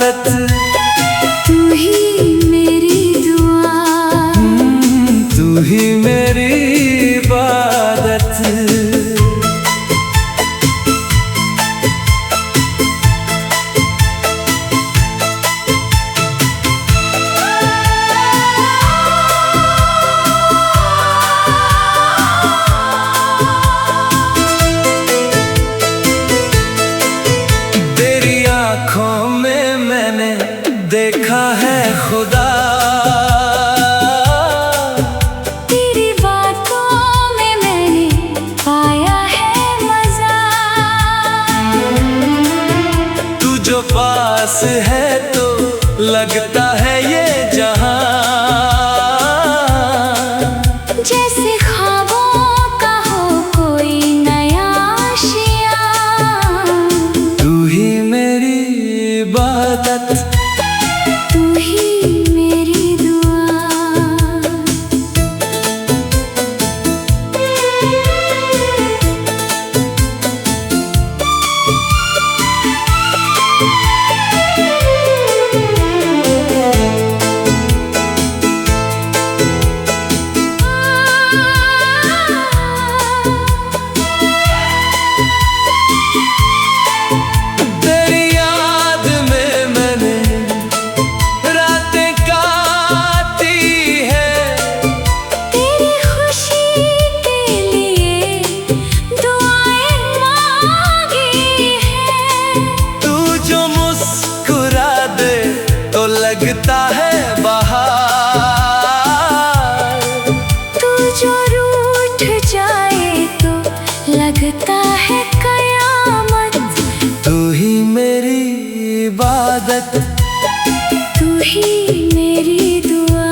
इबादत, तू ही मेरी दुआ, तू ही मेरी इबादत। तेरी आँखों में मैंने देखा है खुदा, तेरी बातों में मैंने पाया है मजा। तू जो पास है तो लगता है ये जहां, जैसे ख्वाबों का हो कोई नया आशिया। तू ही मेरी इबादत, तू ही मेरी दुआ। तेरी याद में मैंने रातें काटी है, तेरी खुशी के लिए दुआएं मांगी है। तू जो मुस्कुरा दे तो लगता है बहार, तू जो रूठ जाए तो लगता है कयामत। तू ही मेरी इबादत, तू ही मेरी दुआ।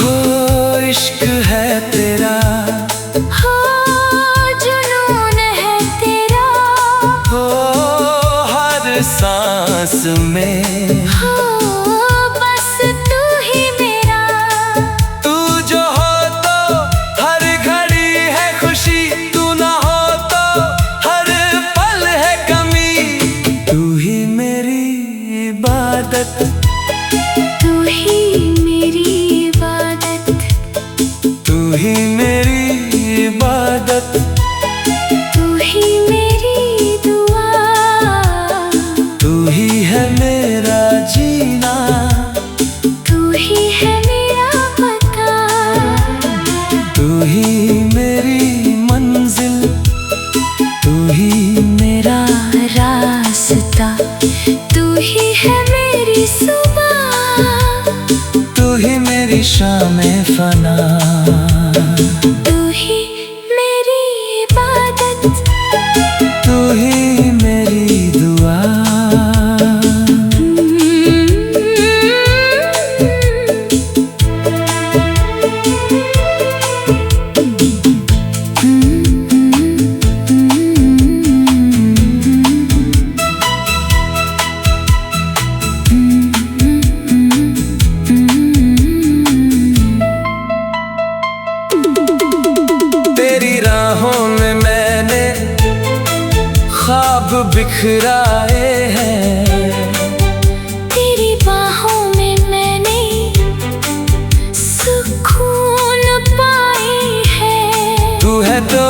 हो इश्क है तेरा, हो जुनून है तेरा, हो हर सांस में, हो बस तू ही मेरा। तू जो हो तो हर घड़ी है खुशी, तू ना हो तो हर पल है कमी। तू ही मेरी इबादत, तू ही मेरी इबादत, तू ही मेरी इबादत, तू ही मेरी दुआ। तू ही है मेरा जीना, तू ही है मेरा पता, तू ही मेरी मंजिल, तू ही मेरा रास्ता। तू ही है मेरी सुबह, तू ही मेरी शाम-ए फना। तू ही मेरी इबादत, तू ही मेरी दुआ। तेरी राहों में मैंने ख्वाब बिखराए हैं, तेरी बाहों में मैंने सुकून पाई है। तू है तो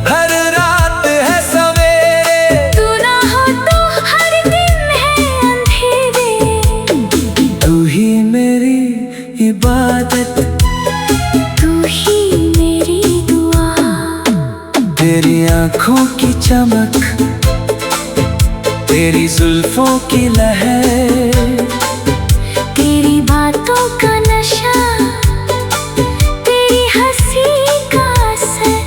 हर रात है सवेरे, तू ना हो तो हर दिन है अंधेरे। तू ही मेरी इबादत, तू ही मेरी दुआ। तेरी आँखों की चमक, तेरी जुल्फों की लहर, तेरी बातों का नशा, तेरी हंसी का असर।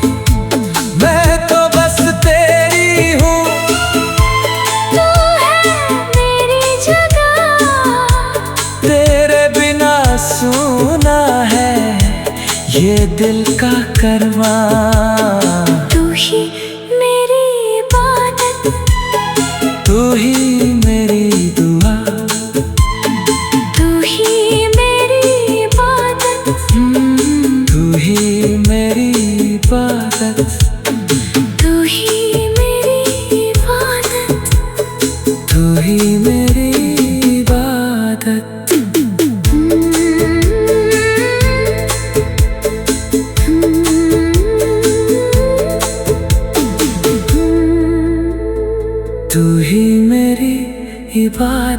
मैं तो बस तेरी हूँ, तू है मेरी जगह, तेरे बिना सूना है ये दिल का करवा। तू ही मेरी इबादत, तू ही मेरी दुआ।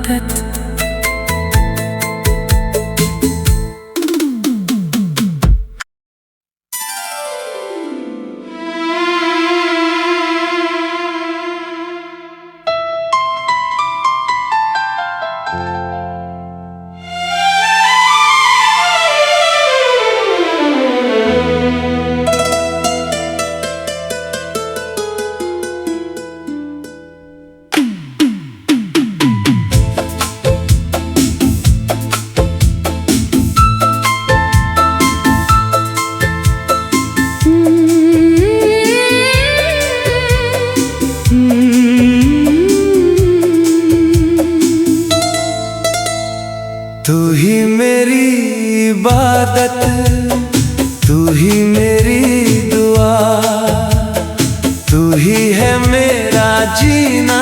इबादत। तू ही मेरी इबादत, तू ही मेरी दुआ, तू ही है मेरा जीना,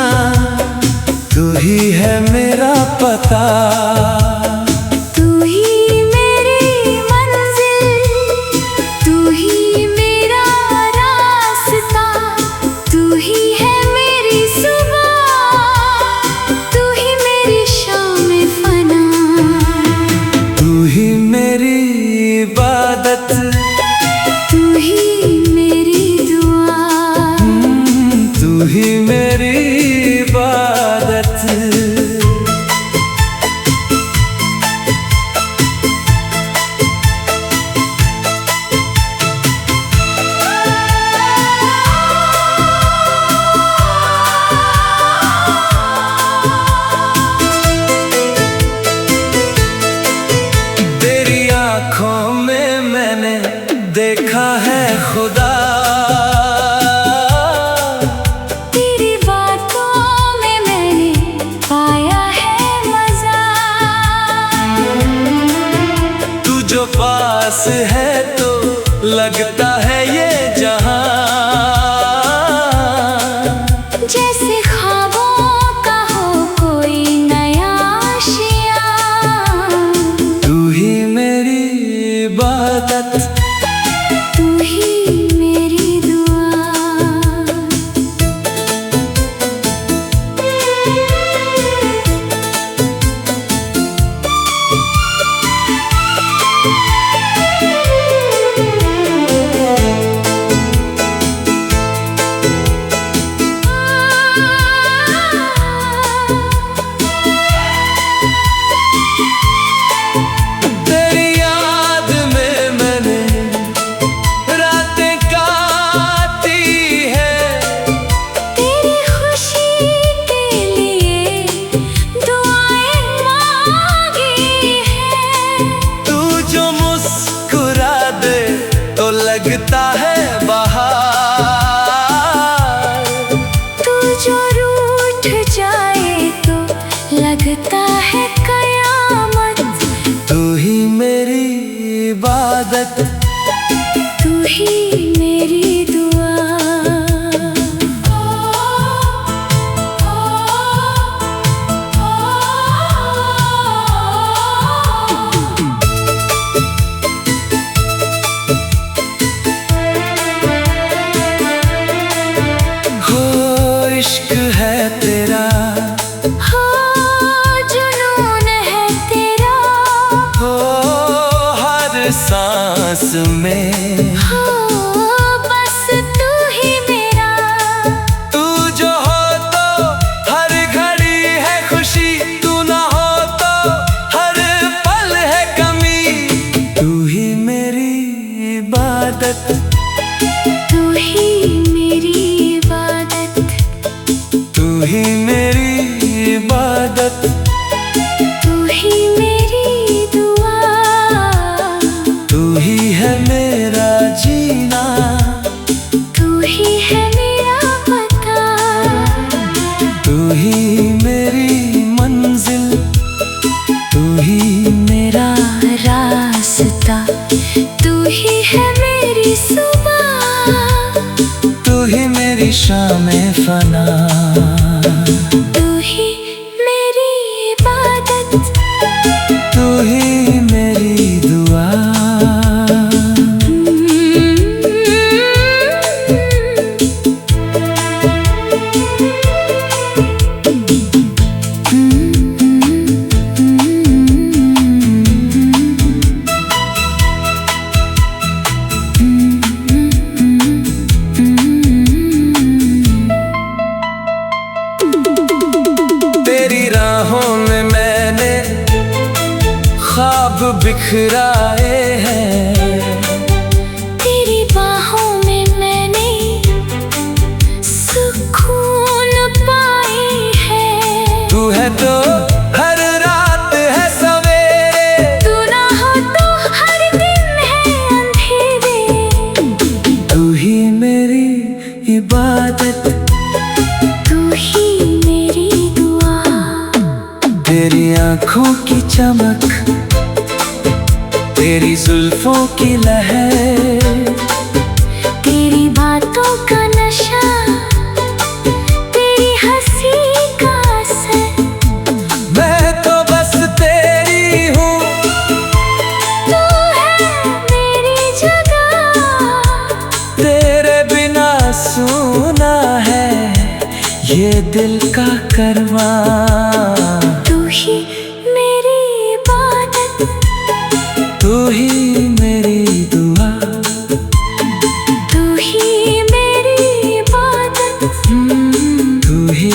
तू ही है मेरा पता। तू ही मेरी मंजिल, तू ही मेरा रास्ता, तू ही है मेरी सुबह, तू ही मेरी शाम फना। तू ही मेरी इबादत, तू ही मेरी दुआ, तू ही मेरी इबादत। तेरी आँखों में मैंने देखा है खुदा, तेरी बातों में मैंने पाया है मजा। तू जो पास है तो लगता है ये जहां, जैसे ख्वाबों का हो कोई नया आशिया। तू ही मेरी इबादत, तू ही मेरी दुआ। तेरी याद में मैंने रातें काटी है, तेरी खुशी के लिए दुआएं मांगी है। तू जो मुस्कुरा दे तो लगता है बहार, तू जो रूठ जाए तो लगता है कयामत। तू ही मेरी इबादत, तू ही मेरी दुआ। हो इश्क है तेरा, हो जुनून है तेरा, हो हर सांस में, हो बस तू ही मेरा। तू जो हो तो हर घड़ी है खुशी, तू ना हो तो हर पल है कमी। तू ही मेरी इबादत, तू ही मेरी इबादत, तू ही मेरी इबादत, तू ही मेरी दुआ, तू ही है मेरा बिखराए हैं। तेरी बाहों में मैंने सुकून पाई है। तू है तो हर रात है सवेरे, तू ना हो तो हर दिन है अंधेरे। तू ही मेरी इबादत, तू ही मेरी दुआ। तेरी आँखों की चमक, तेरी जुल्फों की लहर, तेरी बातों का नशा, तेरी हंसी का असर। मैं तो बस तेरी हूँ, तू है मेरी जगह। तेरे बिना सूना है ये दिल का करवा। तू ही मेरी इबादत, तू ही मेरी दुआ, तू ही मेरी इबादत। तू ही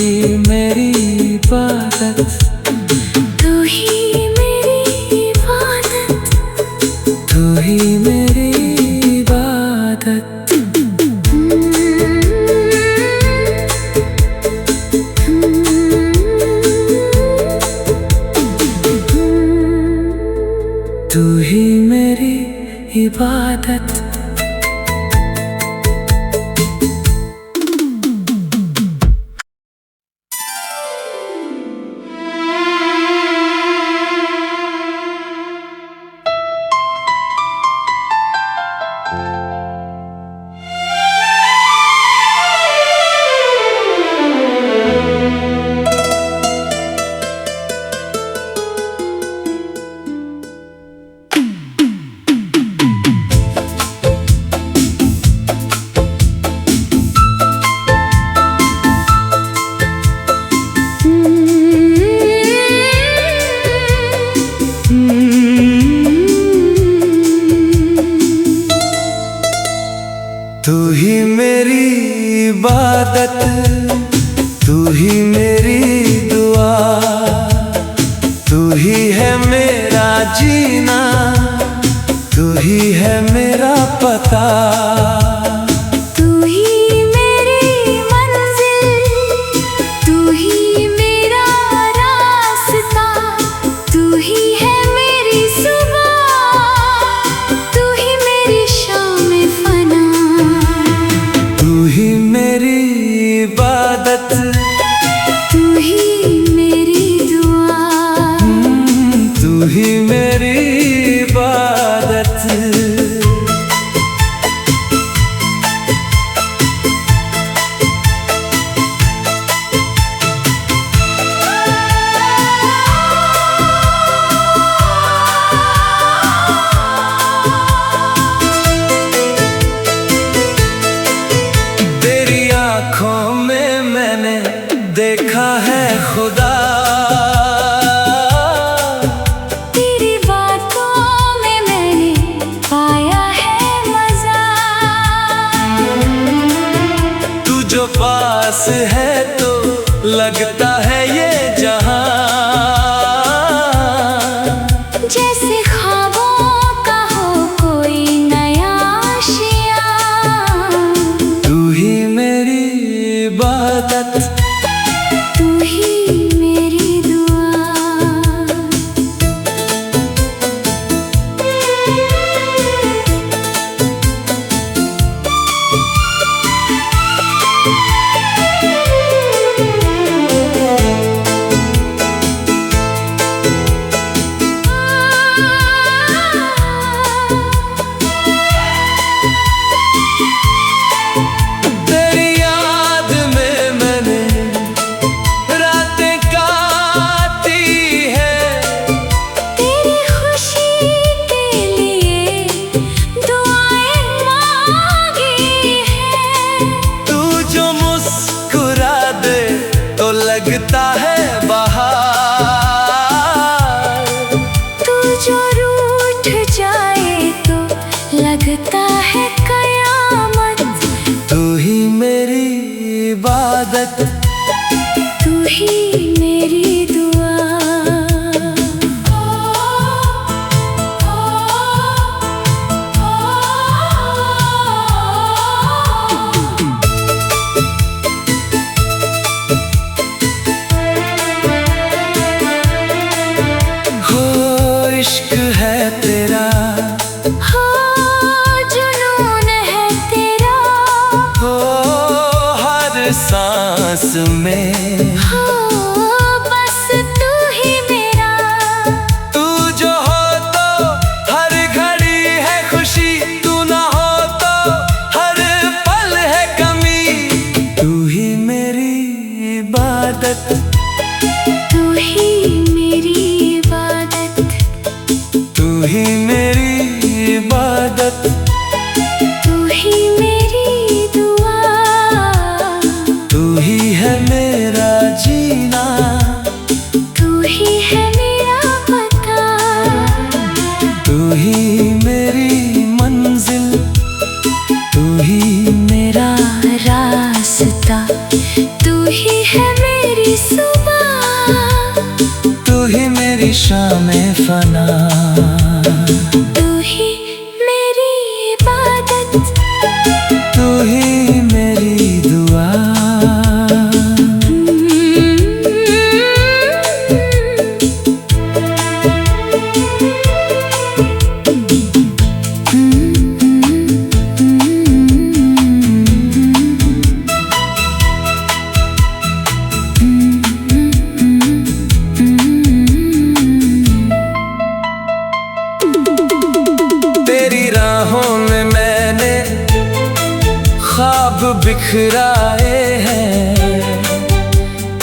मेरी इबादत, तू ही मेरी इबादत। तू ही मेरी इबादत। तू ही मेरी इबादत। तू ही मेरी इबादत, तू ही मेरी दुआ, तू ही है मेरा जीना, तू ही है मेरा पता। तू ही मेरी मंजिल, तू ही मेरा रास्ता। तू ही है मेरी सुबह, तू ही मेरी शाम फना। तू ही मेरी इबादत, तू ही मेरी दुआ। तू ही मेरी इबादत। में। हो बस तू ही मेरा, तू जो हो तो हर घड़ी है खुशी, तू ना हो तो हर पल है कमी। तू ही मेरी इबादत, तू ही मेरी इबादत, तू ही मेरी इबादत, तू ही मेरी दुआ, तू ही है मेरा जीना, तू ही है मेरा पता, तू ही मेरी मंजिल, तू ही मेरा रास्ता, तू ही है मेरी सुबह, तू ही मेरी शाम फना, तू ही मेरी इबादत, तू ही मेरी दुआ। तेरी राहों में मैंने ख्वाब बिखराए हैं,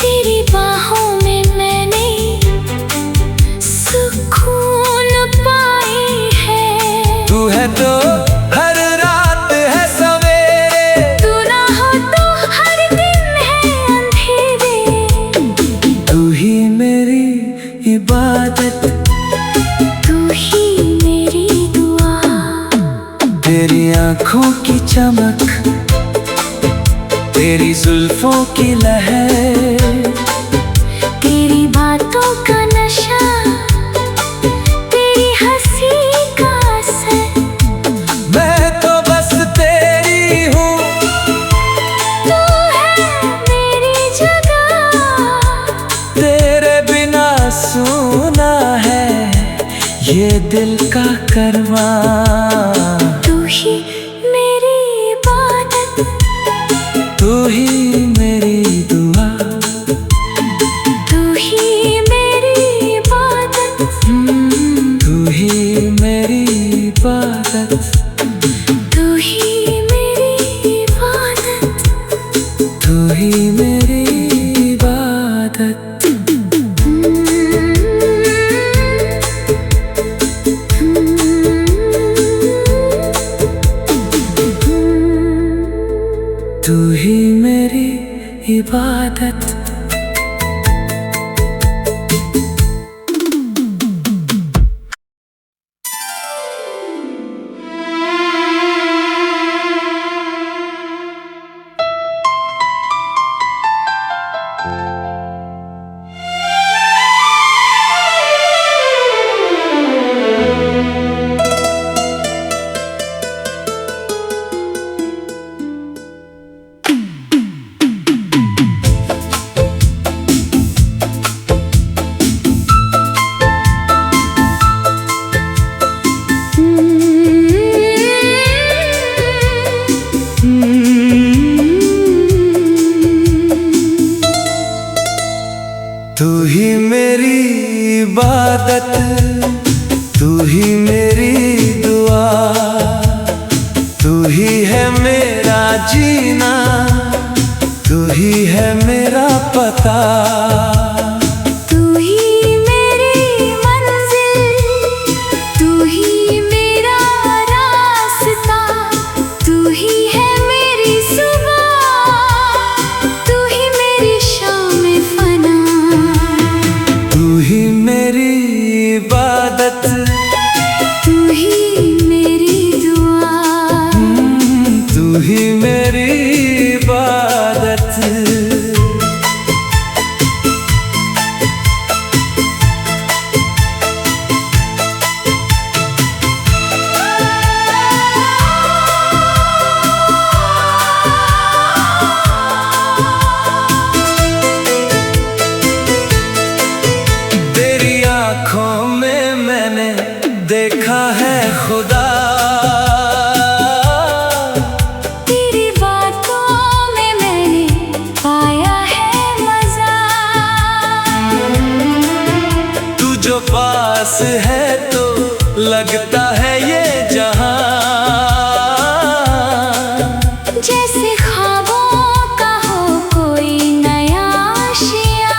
तेरी बाहों में मैंने सुकून पाई है। तू है तो हर रात है सवेरे, तू ना हो तो हर दिन है अंधेरे, तू ही मेरी इबादत, तू ही मेरी दुआ, तेरी आँखों की चमक, तेरी जुल्फों की लहर, तेरी बातों का नशा, तेरी हंसी का असर। मैं तो बस तेरी हूँ, तू है मेरी जगह, तेरे बिना सुना है ये दिल का करवा। तू ही मेरी इबादत, तू ही मेरी दुआ, तू ही मेरी इबादत, तू ही मेरी इबादत, तू ही मेरी इबादत, तू ही मेरी इबादत। तू ही मेरी इबादत। तू ही मेरी इबादत, तू ही मेरी दुआ, तू ही है मेरा जीना, तू ही है मेरा पता। तू ही मेरी मंजिल, तू ही मेरा रास्ता, तू ही है मेरी सुबह, तू ही मेरी शाम फना, तू ही मेरी इबादत, तू ही मेरी दुआ, तू ही मेरी इबादत। तेरी आँखों में पास है तो लगता है ये जहां, जैसे ख्वाबों का हो कोई नया आशिया।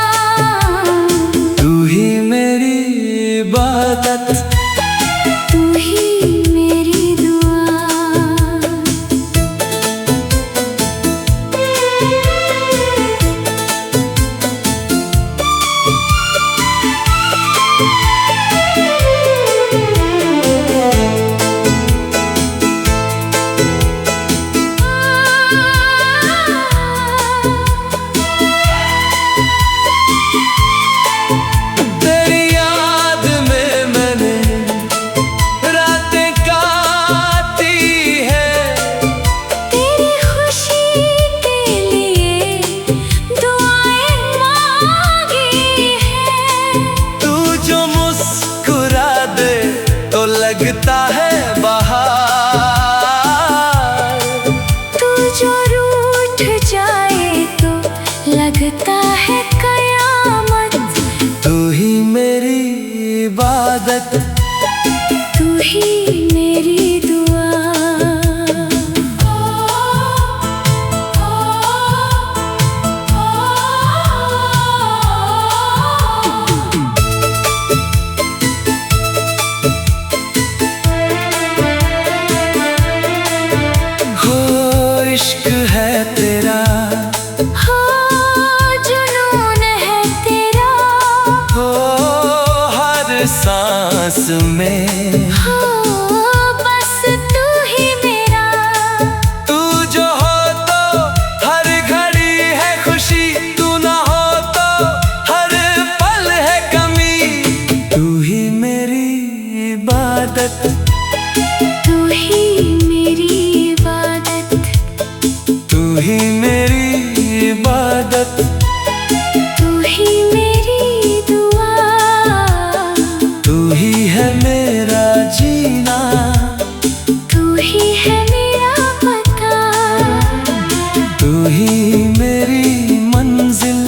तू ही मेरी इबादत, तू ही मेरी दुआ। तेरी याद में मैंने रातें काटी है, तेरी खुशी के लिए दुआएं मांगी है। तू जो मुस्कुरा दे तो लगता है बहार, तू जो रूठ जाए तो लगता है कयामत। तू ही मेरी इबादत, तू ही मेरी दुआ। हो इश्क है तेरा, हो जुनून है तेरा, हो हर सांस में, हो बस तू ही मेरा। तू जो हो तो हर घड़ी है खुशी, तू ना हो तो हर पल है कमी। तू ही मेरी इबादत, तू ही मेरी इबादत, तू ही मेरी इबादत, तू ही मेरी दुआ। तू ही है मेरा जीना, तू ही है मेरा पता, तू ही मेरी मंजिल,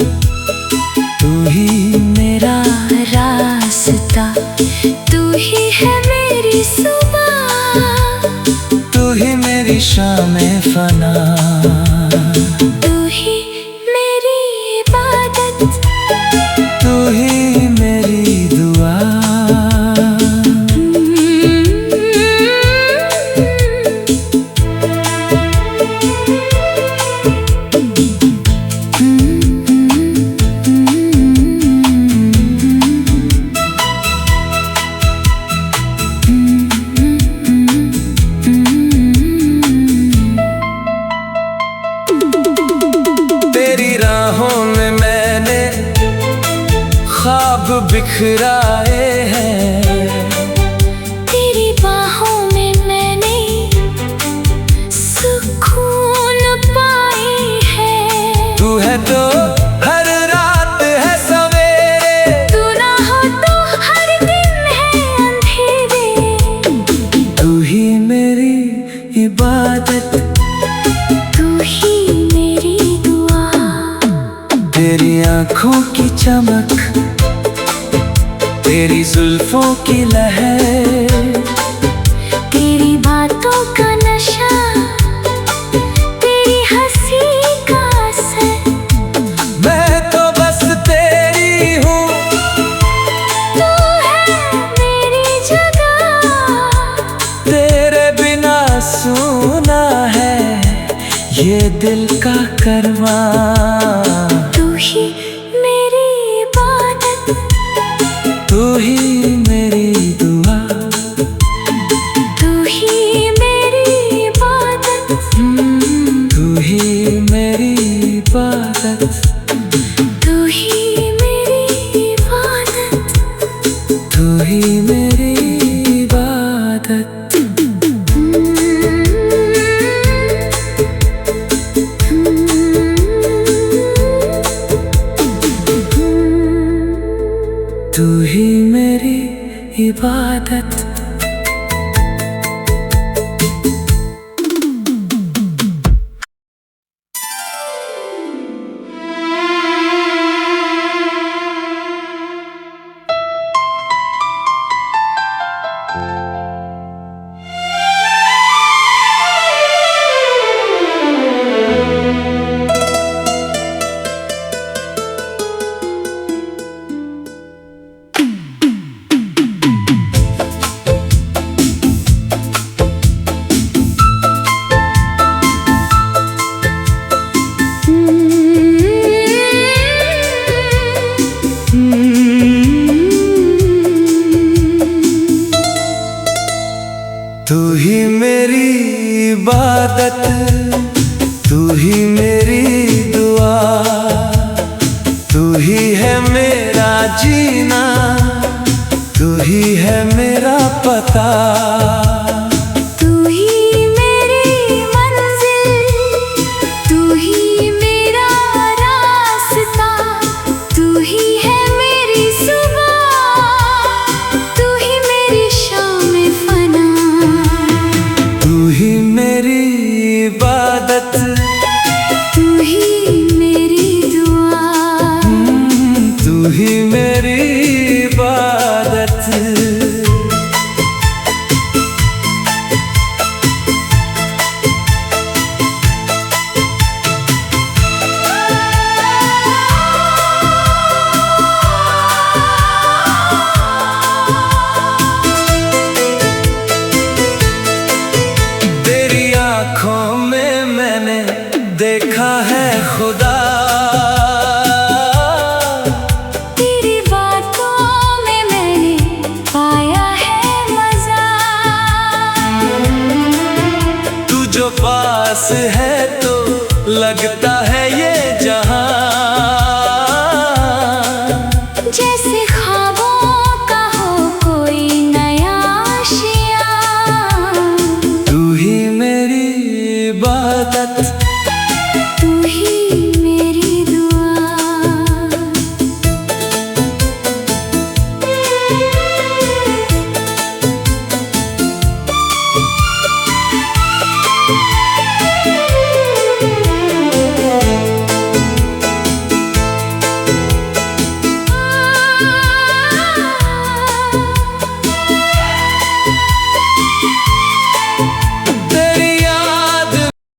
तू ही मेरा रास्ता। तू ही है मेरी सुबह, तू ही मेरी शाम-ए फना, तू ही मेरी इबादत, तू ही मेरी दुआ। तेरी राहों में मैंने ख्वाब बिखराए हैं, तेरी बाहों में मैंने सुकून पाई है। तू है तो हर रात है सवेरे, तू ना हो तो हर दिन है अंधेरे। तू ही मेरी इबादत, तू ही मेरी दुआ। तेरी आँखों की चमक, तेरी जुल्फों की लहर, तेरी बातों का नशा, तेरी हंसी का असर। मैं तो बस तेरी हूँ, तू है मेरी जगह, तेरे बिना सूना है ये दिल का करवा। तू ही मेरी इबादत, तू ही मेरी दुआ, तू ही मेरी इबादत, तू ही मेरी इबादत, तू ही मेरी इबादत, तू ही मेरी इबादत। तू ही मेरी इबादत। ही मेरी इबादत, तू ही मेरी दुआ, तू ही है मेरा जीना, तू ही है मेरा पता। तू ही मेरी मंजिल, तू ही मेरा रास्ता, तू ही है मेरी सुबह, तू ही मेरी शाम फना। तू ही मेरी इबादत, तू ही मेरी दुआ, तू ही मेरी इबादत। तेरी आँखों में मैंने देखा है खुदा, तेरी बातों में मैंने पाया है मजा। तू जो पास है तो लगता